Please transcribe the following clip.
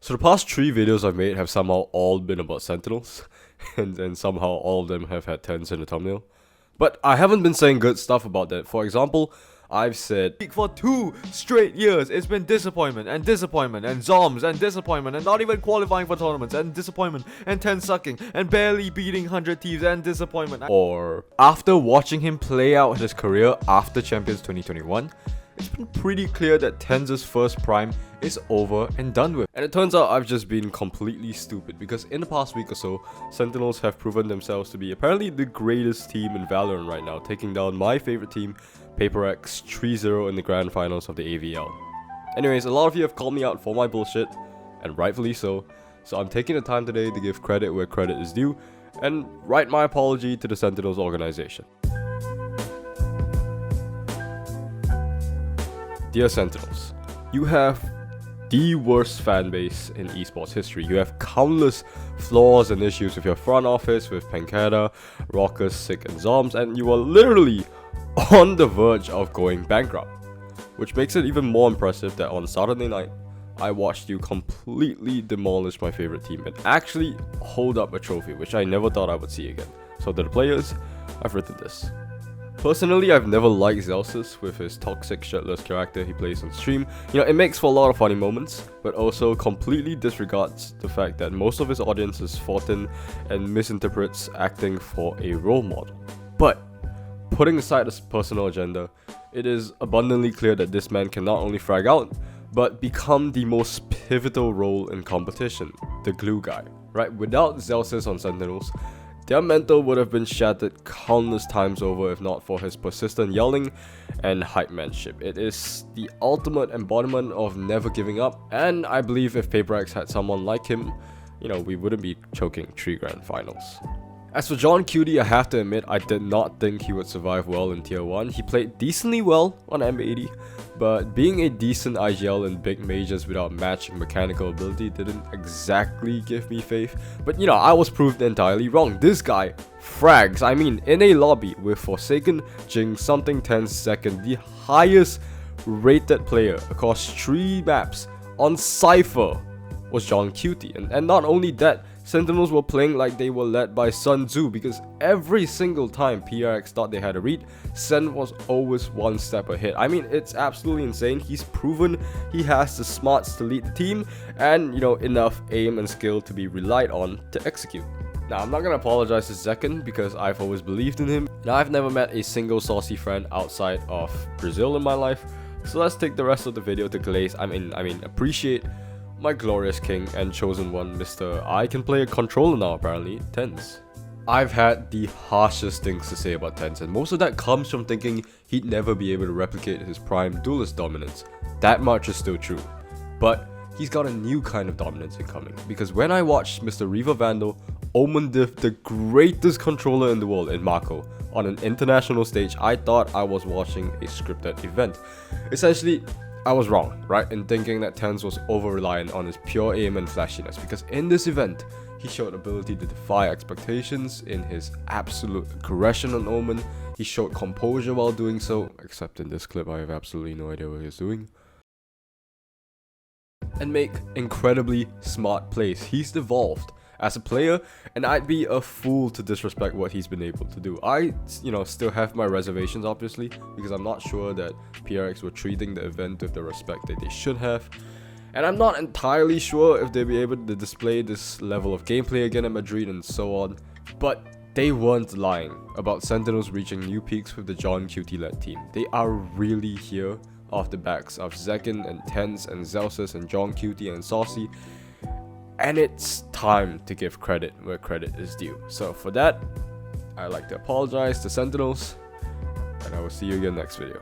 So the past 3 videos I've made have somehow all been about Sentinels, and somehow all of them have had TenZ in the thumbnail. But I haven't been saying good stuff about that. For example, I've said for 2 straight years it's been disappointment and zoms and disappointment and not even qualifying for tournaments and disappointment and TenZ sucking and barely beating 100 Thieves and disappointment. or After watching him play out his career after Champions 2021, it's been pretty clear that TenZ's first prime is over and done with. and it turns out I've just been completely stupid, because in the past week or so, Sentinels have proven themselves to be apparently the greatest team in Valorant right now, taking down my favorite team, PaperX, 3-0 in the grand finals of the AVL. Anyways, a lot of you have called me out for my bullshit, and rightfully so I'm taking the time today to give credit where credit is due, and write my apology to the Sentinels organization. Dear Sentinels, you have the worst fan base in esports history. You have countless flaws and issues with your front office, with Pankata, Rockers, Sick and Zoms, and you are literally on the verge of going bankrupt. Which makes it even more impressive that on Saturday night, I watched you completely demolish my favorite team and actually hold up a trophy, which I never thought I would see again. So to the players, I've written this. Personally, I've never liked Zellsis with his toxic shirtless character he plays on stream. You know, it makes for a lot of funny moments, but also completely disregards the fact that most of his audience is fought in and misinterprets acting for a role model. But putting aside his personal agenda, it is abundantly clear that this man can not only frag out, but become the most pivotal role in competition, the glue guy. Right, without Zellsis on Sentinels, their mental would have been shattered countless times over if not for his persistent yelling and hype manship. It is the ultimate embodiment of never giving up, and I believe if PaperX had someone like him, you know, we wouldn't be choking 3 grand finals. As for JohnQT, I have to admit I did not think he would survive well in tier 1. He played decently well on M80, but being a decent IGL in big majors without matching mechanical ability didn't exactly give me faith. But you know, I was proved entirely wrong. This guy frags, I mean, in a lobby with Forsaken, Jing, something TenZ Zekken, the highest rated player across 3 maps on Cypher was JohnQT. And not only that, Sentinels were playing like they were led by Sun Tzu, because every single time PRX thought they had a read, Sen was always one step ahead. I mean, it's absolutely insane. He's proven he has the smarts to lead the team and, you know, enough aim and skill to be relied on to execute. Now, I'm not gonna apologize to Zekken because I've always believed in him. Now, I've never met a single saucy friend outside of Brazil in my life, so let's take the rest of the video to glaze. I mean, appreciate my glorious king and chosen one, Mr. I can play a controller now apparently, TenZ. I've had the harshest things to say about TenZ, and most of that comes from thinking he'd never be able to replicate his prime duelist dominance. That much is still true. But he's got a new kind of dominance incoming, because when I watched Mr. Reaver Vandal Omen diff the greatest controller in the world in Mako on an international stage, I thought I was watching a scripted event. Essentially, I was wrong, right, in thinking that TenZ was over-reliant on his pure aim and flashiness, because in this event, he showed ability to defy expectations in his absolute aggression on Omen. He showed composure while doing so, except in this clip I have absolutely no idea what he's doing. And make incredibly smart plays. He's evolved as a player, and I'd be a fool to disrespect what he's been able to do. I, you know, still have my reservations obviously, because I'm not sure that PRX were treating the event with the respect that they should have. And I'm not entirely sure if they'll be able to display this level of gameplay again at Madrid and so on. But they weren't lying about Sentinels reaching new peaks with the JohnQT led team. They are really here off the backs of Zekken and TenZ and Zellsis and JohnQT and Sacy. And it's time to give credit where credit is due. So for that, I'd like to apologize to Sentinels, and I will see you again next video.